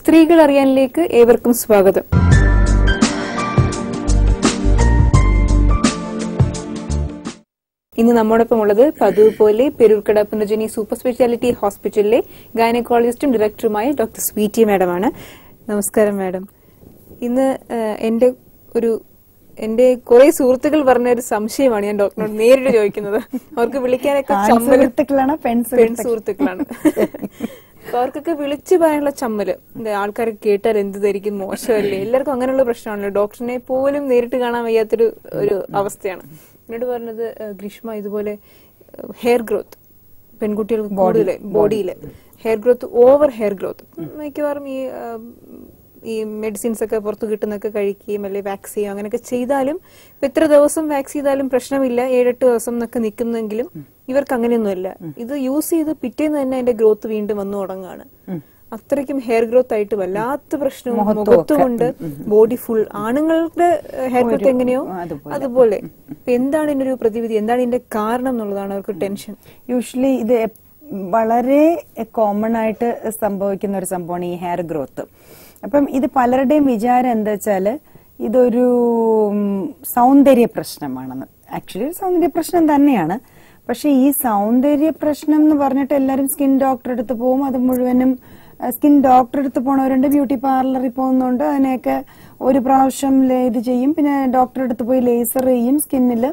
സ്ത്രീകൾ അറിയാനിലേക്ക് ഏവർക്കും സ്വാഗതം. ഇന്ന് നമ്മോടൊപ്പം ഉള്ളത് പതിവ് പോലെ പേരൂർക്കട പുനർജനി സൂപ്പർ സ്പെഷ്യാലിറ്റി ഹോസ്പിറ്റലിലെ ഗൈനക്കോളജിസ്റ്റും ഡയറക്ടറുമായ ഡോക്ടർ സ്വീറ്റി മാഡമാണ്. നമസ്കാരം മാഡം. ഇന്ന് എന്റെ കുറെ സുഹൃത്തുക്കൾ പറഞ്ഞ ഒരു സംശയമാണ് ഞാൻ ഡോക്ടറിനോട് നേരിട്ട് ചോദിക്കുന്നത്. അവർക്ക് വിളിക്കാനൊക്കെ പെൺ സുഹൃത്തുക്കളാണ്. അവർക്കൊക്കെ വിളിച്ചു പറയാനുള്ള ചമ്മല്, ആൾക്കാർ കേട്ടാൽ എന്ത് ധരിക്കും, മോശമല്ലേ, എല്ലാവർക്കും അങ്ങനെയുള്ള പ്രശ്നമാണല്ലോ. ഡോക്ടറിനെ പോലും നേരിട്ട് കാണാൻ വയ്യാത്തൊരു അവസ്ഥയാണ്. എന്നോട് പറഞ്ഞത് ഗ്രീഷ്മ ഇതുപോലെ ഹെയർ ഗ്രോത്ത് പെൺകുട്ടികൾക്ക് കൂടുതൽ ബോഡിയില് hair growth, over hair growth മിക്കവാറും ഈ മെഡിസിൻസ് ഒക്കെ പുറത്ത് കിട്ടുന്നൊക്കെ കഴിക്കുകയും അല്ലെ വാക്സ് ചെയ്യുകയും അങ്ങനെയൊക്കെ ചെയ്താലും എത്ര ദിവസം വാക്സ് ചെയ്താലും പ്രശ്നമില്ല, 7-8 ദിവസം എന്നൊക്കെ നിൽക്കുന്നെങ്കിലും ഇവർക്ക് അങ്ങനെയൊന്നുമില്ല. ഇത് യൂസ് ചെയ്ത് പിറ്റേന്ന് തന്നെ അതിന്റെ ഗ്രോത്ത് വീണ്ടും വന്നു തുടങ്ങുകയാണ്. അത്രയ്ക്കും ഹെയർ ഗ്രോത്ത് ആയിട്ട് വല്ലാത്ത പ്രശ്നവും മുഖത്തുകൊണ്ട് ബോഡി ഫുൾ. ആണുങ്ങളുടെ ഹെയർ ഗ്രോത്ത് എങ്ങനെയോ അതുപോലെ. എന്താണ് ഇതിന്റെ ഒരു പ്രതിവിധി, എന്താണ് ഇതിന്റെ കാരണം എന്നുള്ളതാണ് അവർക്ക് ടെൻഷൻ. യൂഷ്വലി ഇത് വളരെ കോമൺ ആയിട്ട് സംഭവിക്കുന്ന ഒരു സംഭവമാണ് ഈ ഹെയർ ഗ്രോത്ത്. അപ്പം ഇത് പലരുടെയും വിചാരം എന്താ വെച്ചാല് ഇതൊരു സൗന്ദര്യ പ്രശ്നമാണെന്ന്. ആക്ച്വലി സൗന്ദര്യ പ്രശ്നം തന്നെയാണ്. പക്ഷെ ഈ സൗന്ദര്യ പ്രശ്നം എന്ന് പറഞ്ഞിട്ട് എല്ലാവരും സ്കിൻ ഡോക്ടറെ അടുത്ത് പോകും. അത് മുഴുവനും സ്കിൻ ഡോക്ടറെ അടുത്ത് പോണവരുണ്ട്, ബ്യൂട്ടി പാർലറിൽ പോകുന്നുണ്ട്. അതിനെയൊക്കെ ഒരു പ്രാവശ്യം ഇത് ചെയ്യും, പിന്നെ ഡോക്ടറെ അടുത്ത് പോയി ലേസർ ചെയ്യും, സ്കിന്നില്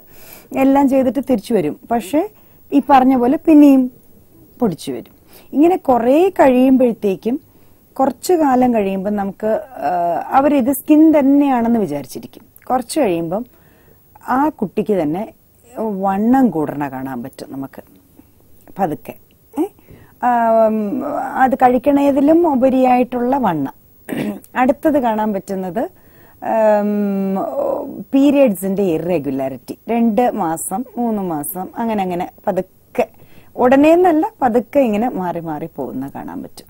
എല്ലാം ചെയ്തിട്ട് തിരിച്ചു വരും. പക്ഷെ ഈ പറഞ്ഞ പോലെ പിന്നെയും പൊടിച്ചു വരും. ഇങ്ങനെ കുറെ കഴിയുമ്പോഴത്തേക്കും കുറച്ചു കാലം കഴിയുമ്പോൾ നമുക്ക് അവരിത് സ്കിൻ തന്നെയാണെന്ന് വിചാരിച്ചിരിക്കും. കുറച്ച് കഴിയുമ്പം ആ കുട്ടിക്ക് തന്നെ വണ്ണം കൂടണ കാണാൻ പറ്റും നമുക്ക് പതുക്കെ. അത് കഴിക്കണതിലും ഉപരിയായിട്ടുള്ള വണ്ണം. അടുത്തത് കാണാൻ പറ്റുന്നത് പീരിയഡ്സിന്റെ ഇറഗുലാരിറ്റി. 2 മാസം 3 മാസം അങ്ങനെ പതുക്കെ, ഉടനെ എന്നല്ല, പതുക്കെ ഇങ്ങനെ മാറി മാറി പോകുന്ന കാണാൻ പറ്റും.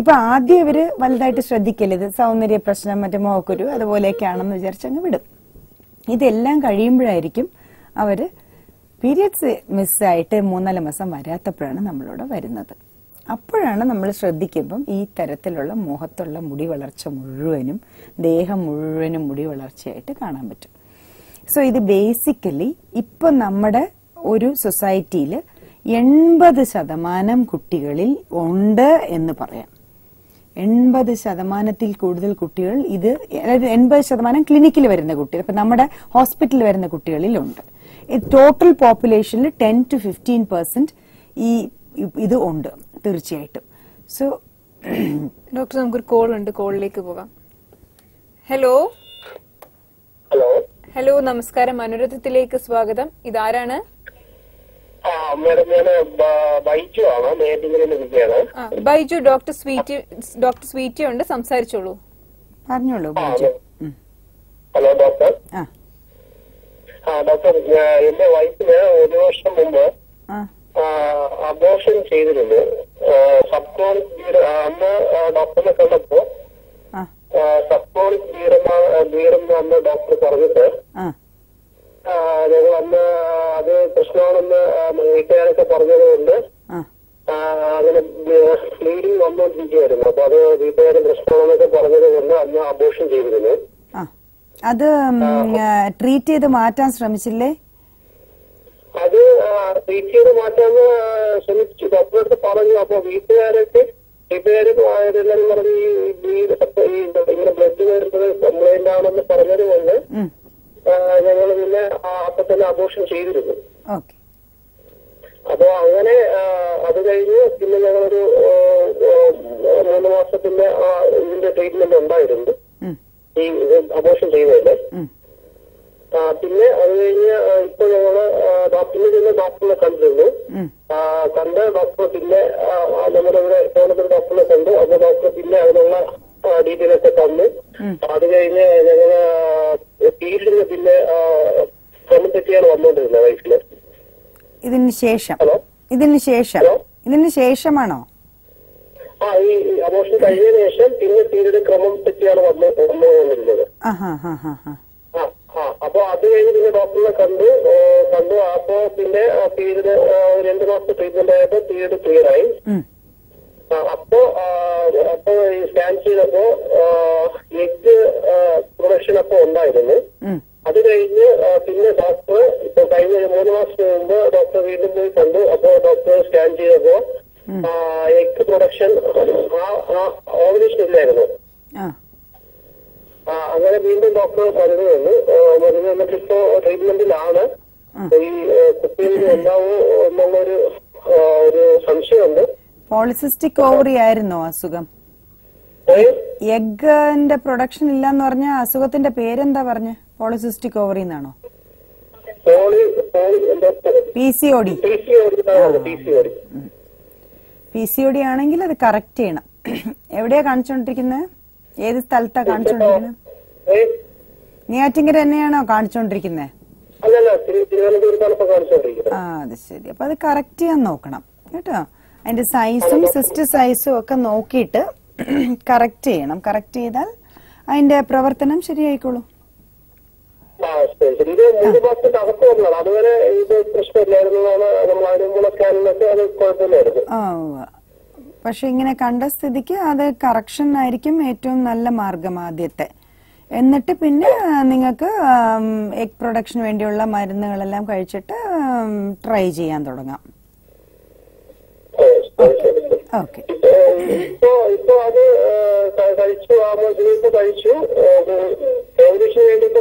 ഇപ്പൊ ആദ്യം ഇവര് വലുതായിട്ട് ശ്രദ്ധിക്കല്, ഇത് സൗന്ദര്യ പ്രശ്നം, മറ്റേ മോക്കുരു അതുപോലെയൊക്കെയാണെന്ന് വിചാരിച്ചങ്ങ് വിടും. ഇതെല്ലാം കഴിയുമ്പോഴായിരിക്കും അവര് പീരിയഡ്സ് മിസ്സായിട്ട് 3-4 മാസം വരാത്തപ്പോഴാണ് നമ്മളോട് വരുന്നത്. അപ്പോഴാണ് നമ്മൾ ശ്രദ്ധിക്കുമ്പം ഈ തരത്തിലുള്ള മുഖത്തുള്ള മുടി വളർച്ച മുഴുവനും, ദേഹം മുഴുവനും മുടി വളർച്ചയായിട്ട് കാണാൻ പറ്റും. സോ ഇത് ബേസിക്കലി ഇപ്പൊ നമ്മുടെ ഒരു സൊസൈറ്റിയിൽ 80% കുട്ടികളിൽ ഉണ്ട് എന്ന് പറയാം. 80%-ൽ കൂടുതൽ കുട്ടികൾ ഇത്, അതായത് 80% ക്ലിനിക്കിൽ വരുന്ന കുട്ടികൾ, ഇപ്പൊ നമ്മുടെ ഹോസ്പിറ്റലിൽ വരുന്ന കുട്ടികളിൽ ഉണ്ട്. ടോട്ടൽ പോപ്പുലേഷനിൽ 10-15% ഈ ഇത് ഉണ്ട് തീർച്ചയായിട്ടും. സോ ഡോക്ടർ, നമുക്കൊരു കോൾ ഉണ്ട്, കോളിലേക്ക് പോകാം. ഹലോ ഹലോ നമസ്കാരം, അനുരഥത്തിലേക്ക് സ്വാഗതം. ഇതാരാണ്? ബൈജു, ഡോക്ടർ സ്വീറ്റി ഉണ്ട്, സംസാരിച്ചോളൂ. പറഞ്ഞോളൂ ബൈജു. Hello doctor. ഡോക്ടർ, എന്റെ വൈഫിന് 1 വർഷം മുമ്പ് അബോർഷൻ ചെയ്തിരുന്നു. സബ്ക്രോണിക് അന്ന് ഡോക്ടറിനെ കണ്ടപ്പോ സബ്ക്രോണിക് ബ്ലീഡെന്ന് അന്ന് ഡോക്ടർ പറഞ്ഞിട്ട് ഞങ്ങൾ അന്ന് അത് പ്രശ്നമാണെന്ന് വീട്ടുകാരൊക്കെ പറഞ്ഞത് കൊണ്ട് അങ്ങനെ ബ്ലീഡിങ് വന്നുകൊണ്ടിരിക്കുകയായിരുന്നു. അപ്പൊ അത് വീട്ടുകാരും പ്രശ്നമാണെന്നൊക്കെ പറഞ്ഞത് കൊണ്ട് അന്ന് അബോർഷൻ ചെയ്തിരുന്നു. അത് ട്രീറ്റ് ചെയ്ത് മാറ്റാൻ ശ്രമിച്ചില്ലേ? അത് ട്രീറ്റ് ചെയ്ത് മാറ്റാന്ന് ശ്രമിച്ചു, ഡോക്ടറെ അടുത്ത് പറഞ്ഞു. അപ്പൊ വീട്ടുകാരും എല്ലാവരും പറഞ്ഞ് ഇങ്ങനെ ബ്ലഡ് വരുന്നത് കംപ്ലൈന്റ് ആണെന്ന് പറഞ്ഞത് കൊണ്ട് ഞങ്ങൾ പിന്നെ അപ്പൊ തന്നെ അബോർഷൻ ചെയ്തിരുന്നു. അപ്പൊ അങ്ങനെ അത് കഴിഞ്ഞ് പിന്നെ ഞങ്ങളൊരു 3 മാസത്തിന്റെ ഇതിന്റെ ട്രീറ്റ്മെന്റ് ഉണ്ടായിരുന്നു, ഈ അബോർഷൻ ചെയ്തതല്ലേ. പിന്നെ അത് കഴിഞ്ഞ് ഇപ്പൊ ഞങ്ങള് ഡോക്ടറിനെ കണ്ടിരുന്നു. കണ്ട് ഡോക്ടർ പിന്നെ നമ്മുടെ ഇവിടെ കേരളത്തിൽ ഡോക്ടറിനെ കണ്ടു. അപ്പൊ ഡോക്ടർ പിന്നെ അതിനുള്ള ഡീറ്റെയിൽ ഒക്കെ തന്നു. അത് കഴിഞ്ഞ് ഞങ്ങള് പീരീഡിന് പിന്നെ ക്രമം തെറ്റിയാണ് വന്നുകൊണ്ടിരുന്നത് വയസ്സില്. ഇതിന് ശേഷമാണോ? ഈ അബോർഷൻ കഴിഞ്ഞതിന് ശേഷം പിന്നെ പീരീഡ് ക്രമം തെറ്റിയാണ് വന്നുകൊണ്ടിരുന്നത്. അപ്പൊ അത് കഴിഞ്ഞ് പിന്നെ ഡോക്ടറിനെ കണ്ടു. അപ്പൊ പിന്നെ പീരീഡ് 2 മാസത്തെ ട്രീറ്റ്മെന്റ് ആയപ്പോ പീരീഡ് ക്ലിയർ ആയി. അപ്പോ സ്കാൻ ചെയ്തപ്പോ എഗ് പ്രൊഡക്ഷൻ അപ്പൊ ഉണ്ടായിരുന്നു. അത് കഴിഞ്ഞ് പിന്നെ ഡോക്ടർ ഇപ്പൊ കഴിഞ്ഞ 3 മാസത്തിന് മുമ്പ് ഡോക്ടർ വീണ്ടും പോയി കണ്ടു. അപ്പോ ഡോക്ടർ സ്കാൻ ചെയ്തപ്പോ എഗ് പ്രൊഡക്ഷൻ ഓവലേഷൻ ഇല്ലായിരുന്നു. അങ്ങനെ വീണ്ടും ഡോക്ടർ മരുന്ന് വന്നിട്ട് ഇപ്പോ ട്രീറ്റ്മെന്റിലാണ്. ഈ കുട്ടികളിൽ ഉണ്ടാവോ എന്നുള്ളൊരു സംശയമുണ്ട്. പോളിസിസ്റ്റിക് ഓവറി ആയിരുന്നോ അസുഖം? എഗ്ഗിന്റെ പ്രൊഡക്ഷൻ ഇല്ലാന്ന് പറഞ്ഞ അസുഖത്തിന്റെ പേരെന്താ പറഞ്ഞ? പോളിസിസ്റ്റിക് ഓവറി എന്നാണോ? PCOD. PCOD ആണെങ്കിൽ അത് കറക്റ്റ് ചെയ്യണം. എവിടെയാ കാണിച്ചോണ്ടിരിക്കുന്നത്? ഏത് സ്ഥലത്താ കാണിച്ചോണ്ടിരിക്കുന്നത്? നെയ്യാറ്റിൻകര തന്നെയാണോ കാണിച്ചോണ്ടിരിക്കുന്നത്? അത് ശരി. അപ്പൊ അത് കറക്റ്റ് ചെയ്യാൻ നോക്കണം കേട്ടോ. അതിന്റെ സൈസും സിസ്റ്റ് സൈസും ഒക്കെ നോക്കിയിട്ട് കറക്റ്റ് ചെയ്യണം. കറക്റ്റ് ചെയ്താൽ അതിന്റെ പ്രവർത്തനം ശരിയായിക്കോളും. പക്ഷെ ഇങ്ങനെ കണ്ട സ്ഥിതിക്ക് അത് കറക്ഷൻ ആയിരിക്കും ഏറ്റവും നല്ല മാർഗം ആദ്യത്തെ. എന്നിട്ട് പിന്നെ നിങ്ങൾക്ക് എഗ് പ്രൊഡക്ഷന് വേണ്ടിയുള്ള മരുന്നുകളെല്ലാം കഴിച്ചിട്ട് ട്രൈ ചെയ്യാൻ തുടങ്ങാം. ഓക്കെ. ഇപ്പൊ അത്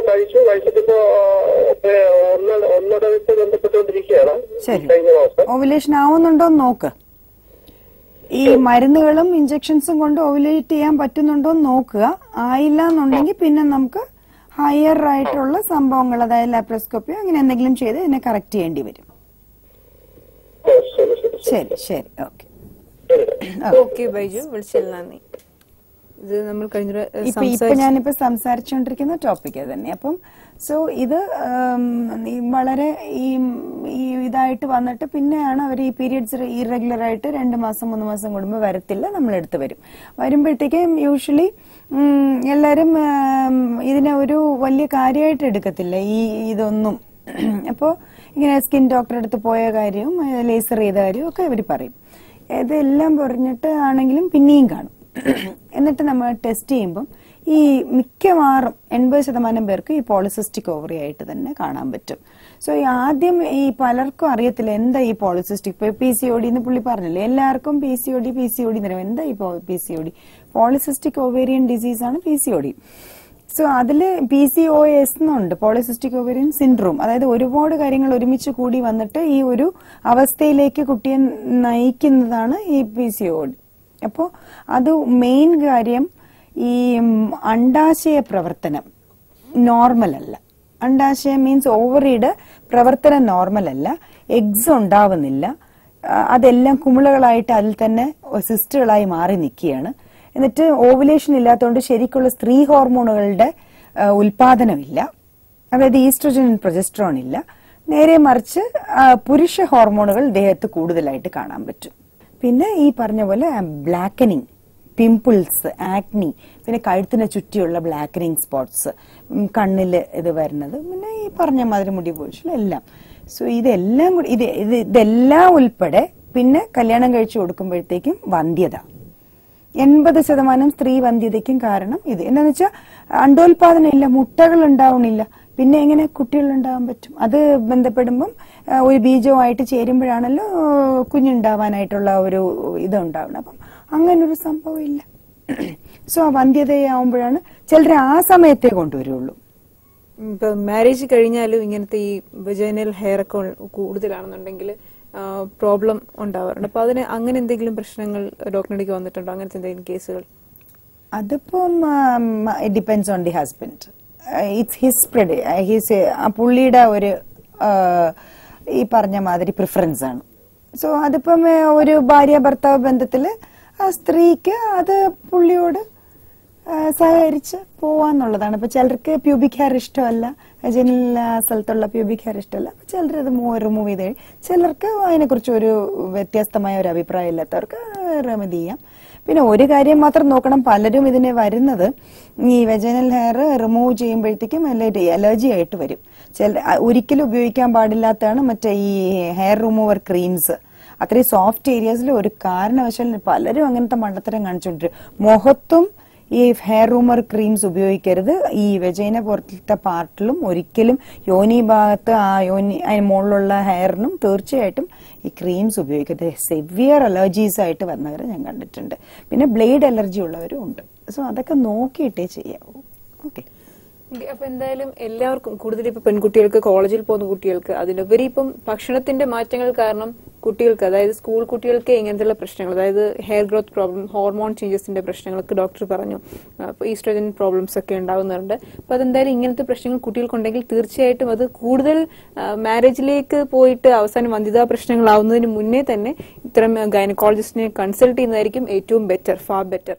കഴിച്ചു കഴിച്ചിട്ടിപ്പോ ഒന്നിടവിട്ട് ബന്ധപ്പെട്ടുകൊണ്ടിരിക്കുകയാണ്. ശരി. ഓവുലേഷൻ ആവുന്നുണ്ടോ നോക്ക്. ഈ മരുന്നുകളും ഇഞ്ചക്ഷൻസും കൊണ്ട് ഓവുലേറ്റ് ചെയ്യാൻ പറ്റുന്നുണ്ടോ നോക്കുക. ആയില്ല എന്നുണ്ടെങ്കിൽ പിന്നെ നമുക്ക് ഹയർ ആയിട്ടുള്ള സംഭവങ്ങൾ, അതായത് ലാപ്രോസ്കോപ്പിയോ അങ്ങനെ എന്തെങ്കിലും ചെയ്ത് ഇതിനെ കറക്റ്റ് ചെയ്യേണ്ടി വരും. ശരി ശരി. ഓക്കെ ഓക്കെ ബൈജു, വിളിച്ചതിൽ നന്ദി. ഇത് നമ്മൾ ഇപ്പൊ ഞാനിപ്പോ സംസാരിച്ചുകൊണ്ടിരിക്കുന്ന ടോപ്പിക് തന്നെ. അപ്പം ഇത് വളരെ ഇതായിട്ട് വന്നിട്ട് പിന്നെയാണ് അവർ ഈ പീരിയഡ്സ് ഇറഗുലർ ആയിട്ട് 2 മാസം 3 മാസം കൂടുമ്പോൾ വരത്തില്ല, നമ്മളെടുത്ത് വരുമ്പോഴത്തേക്കും യൂഷ്വലി എല്ലാരും ഇതിനെ ഒരു വലിയ കാര്യമായിട്ട് എടുക്കത്തില്ല ഇതൊന്നും. അപ്പോ ഇങ്ങനെ സ്കിൻ ഡോക്ടറെ അടുത്ത് പോയ കാര്യവും ലേസർ ചെയ്ത കാര്യവും ഒക്കെ ഇവർ പറയും. ഇതെല്ലാം പറഞ്ഞിട്ട് ആണെങ്കിലും പിന്നെയും കാണും. എന്നിട്ട് നമ്മൾ ടെസ്റ്റ് ചെയ്യുമ്പം ഈ മിക്കവാറും 80% പേർക്ക് ഈ പോളിസിസ്റ്റിക് ഓവറി ആയിട്ട് തന്നെ കാണാൻ പറ്റും. ആദ്യം ഈ പലർക്കും അറിയത്തില്ല എന്താ ഈ പോളിസിസ്റ്റിക്. PCOD എന്ന് പുള്ളി പറഞ്ഞില്ലേ, എല്ലാവർക്കും PCOD എന്ന് പറയും. എന്താ ഈ PCOD? പോളിസിസ്റ്റിക് ഓവേറിയൻ ഡിസീസ് ആണ് PCOD. അതില് PCOS എന്നുണ്ട്, പോളിസിസ്റ്റിക് ഓവേറിയൻ സിൻഡ്രോം. അതായത് ഒരുപാട് കാര്യങ്ങൾ ഒരുമിച്ച് കൂടി വന്നിട്ട് ഈ ഒരു അവസ്ഥയിലേക്ക് കുട്ടിയെ നയിക്കുന്നതാണ് ഈ PCOD. അപ്പോ അത് മെയിൻ കാര്യം ഈ അണ്ഡാശയ പ്രവർത്തനം നോർമൽ അല്ല. അണ്ഡാശയം മീൻസ് ഓവറിയുടെ പ്രവർത്തനം നോർമൽ അല്ല. എഗ്സ് ഉണ്ടാവുന്നില്ല. അതെല്ലാം കുമിളകളായിട്ട് അതിൽ തന്നെ സിസ്റ്റുകളായി മാറി നിൽക്കുകയാണ്. എന്നിട്ട് ഓവുലേഷൻ ഇല്ലാത്തതുകൊണ്ട് ശരിക്കുള്ള സ്ത്രീ ഹോർമോണുകളുടെ ഉൽപാദനമില്ല. അതായത് ഈസ്ട്രോജൻ പ്രൊജസ്ട്രോൺ ഇല്ല. നേരെ മറിച്ച് പുരുഷ ഹോർമോണുകൾ ദേഹത്ത് കൂടുതലായിട്ട് കാണാൻ പറ്റും. പിന്നെ ഈ പറഞ്ഞ പോലെ ബ്ലാക്കനിങ്, പിമ്പിൾസ്, ആക്നി, പിന്നെ കഴുത്തിനെ ചുറ്റിയുള്ള ബ്ലാക്കനിങ് സ്പോട്ട്സ്, കണ്ണില് ഇത് വരുന്നത്, പിന്നെ ഈ പറഞ്ഞ മാതിരി മുടി പൊഴിച്ചിൽ എല്ലാം. ഇതെല്ലാം കൂടി ഇതെല്ലാം ഉൾപ്പെടെ പിന്നെ കല്യാണം കഴിച്ചു കൊടുക്കുമ്പോഴത്തേക്കും വന്ധ്യത. 80% സ്ത്രീ വന്ധ്യതയ്ക്കും കാരണം ഇത്. എന്താന്ന് വെച്ചാൽ അണ്ടോൽപാദനം ഇല്ല, മുട്ടകൾ ഉണ്ടാവണില്ല. പിന്നെ എങ്ങനെ കുട്ടികൾ ഉണ്ടാവാൻ പറ്റും? അത് ബന്ധപ്പെടുമ്പം ഒരു ബീജവുമായിട്ട് ചേരുമ്പോഴാണല്ലോ കുഞ്ഞുണ്ടാവാനായിട്ടുള്ള ഒരു ഇതുണ്ടാവണം. അപ്പം അങ്ങനൊരു സംഭവം ഇല്ല. വന്ധ്യതയാവുമ്പോഴാണ് ചിലർ ആ സമയത്തേ കൊണ്ടുവരുള്ളൂ. ഇപ്പൊ മാരേജ് കഴിഞ്ഞാലും ഇങ്ങനത്തെ ഈ വെജൈനൽ ഹെയർ ഒക്കെ കൂടുതലാണെന്നുണ്ടെങ്കിൽ പ്രോബ്ലം ഉണ്ടാവാറുണ്ട്. അപ്പൊ അതിന് അങ്ങനെ എന്തെങ്കിലും പ്രശ്നങ്ങൾ ഡോക്ടറിലേക്ക് വന്നിട്ടുണ്ടോ? അങ്ങനത്തെ എന്തെങ്കിലും കേസുകൾ? അതിപ്പം depends on the husband. It's his പുള്ളിയുടെ ഒരു ഈ പറഞ്ഞ മാതിരി പ്രിഫറൻസ് ആണ്. അതിപ്പം ഒരു ഭാര്യ ഭർത്താവ് ബന്ധത്തില് ആ സ്ത്രീക്ക് അത് പുള്ളിയോട് സഹകരിച്ച് പോവാന്നുള്ളതാണ്. ഇപ്പൊ ചിലർക്ക് പ്യൂബിക് ഹെയർ ഇഷ്ടമല്ല, വെജൈനൽ സ്ഥലത്തുള്ള പ്യൂബിക് ഹെയർ ഇഷ്ടമല്ല. ചിലർ അത് റിമൂവ് ചെയ്ത് ചിലർക്ക് അതിനെക്കുറിച്ച് ഒരു വ്യത്യസ്തമായ ഒരു അഭിപ്രായം ഇല്ലാത്തവർക്ക് റെമഡി ചെയ്യാം. പിന്നെ ഒരു കാര്യം മാത്രം നോക്കണം, പലരും ഇതിനെ വരുന്നത് ഈ വെജൈനൽ ഹെയർ റിമൂവ് ചെയ്യുമ്പോഴത്തേക്കും അലർജി ആയിട്ട് വരും. ഒരിക്കലും ഉപയോഗിക്കാൻ പാടില്ലാത്തതാണ് മറ്റേ ഈ ഹെയർ റിമൂവർ ക്രീംസ്. അത്രയും സോഫ്റ്റ് ഏരിയാസിൽ ഒരു കാരണവശാൽ പലരും അങ്ങനത്തെ മണ്ടത്തരം കാണിച്ചുകൊണ്ടിരും. മുഖത്തും ഈ ഹെയർ റൂമർ ക്രീംസ് ഉപയോഗിക്കരുത്. ഈ വെജൈന പുറത്തെ പാർട്ടിലും ഒരിക്കലും യോനി ഭാഗത്ത് അതിന് മുകളിലുള്ള ഹെയറിനും തീർച്ചയായിട്ടും ഈ ക്രീംസ് ഉപയോഗിക്കരുത്. സെവിയർ അലർജീസ് ആയിട്ട് വന്നവരെ ഞാൻ കണ്ടിട്ടുണ്ട്. പിന്നെ ബ്ലേഡ് അലർജി ഉള്ളവരും ഉണ്ട്. സോ അതൊക്കെ നോക്കിയിട്ടേ ചെയ്യാവൂ. ഓക്കെ. അപ്പൊ എന്തായാലും എല്ലാവർക്കും കൂടുതൽ ഇപ്പൊ പെൺകുട്ടികൾക്ക്, കോളേജിൽ പോകുന്ന കുട്ടികൾക്ക്, അതിലുപരി ഇപ്പം ഭക്ഷണത്തിന്റെ മാറ്റങ്ങൾ കാരണം കുട്ടികൾക്ക്, അതായത് സ്കൂൾ കുട്ടികൾക്ക് ഇങ്ങനത്തെയുള്ള പ്രശ്നങ്ങൾ, അതായത് ഹെയർ ഗ്രോത്ത് പ്രോബ്ലം, ഹോർമോൺ ചേഞ്ചസിന്റെ പ്രശ്നങ്ങളൊക്കെ ഡോക്ടർ പറഞ്ഞു. അപ്പൊ ഈസ്ട്രോജൻ പ്രോബ്ലംസ് ഒക്കെ ഉണ്ടാവുന്നുണ്ട്. അപ്പൊ അതെന്തായാലും ഇങ്ങനത്തെ പ്രശ്നങ്ങൾ കുട്ടികൾക്കുണ്ടെങ്കിൽ തീർച്ചയായിട്ടും അത് കൂടുതൽ മാരേജിലേക്ക് പോയിട്ട് അവസാനം വന്ധ്യതാ പ്രശ്നങ്ങളാവുന്നതിന് മുന്നേ തന്നെ ഇത്തരം ഗൈനക്കോളജിസ്റ്റിനെ കൺസൾട്ട് ചെയ്യുന്നതായിരിക്കും ഏറ്റവും ബെറ്റർ, ഫാർ ബെറ്റർ.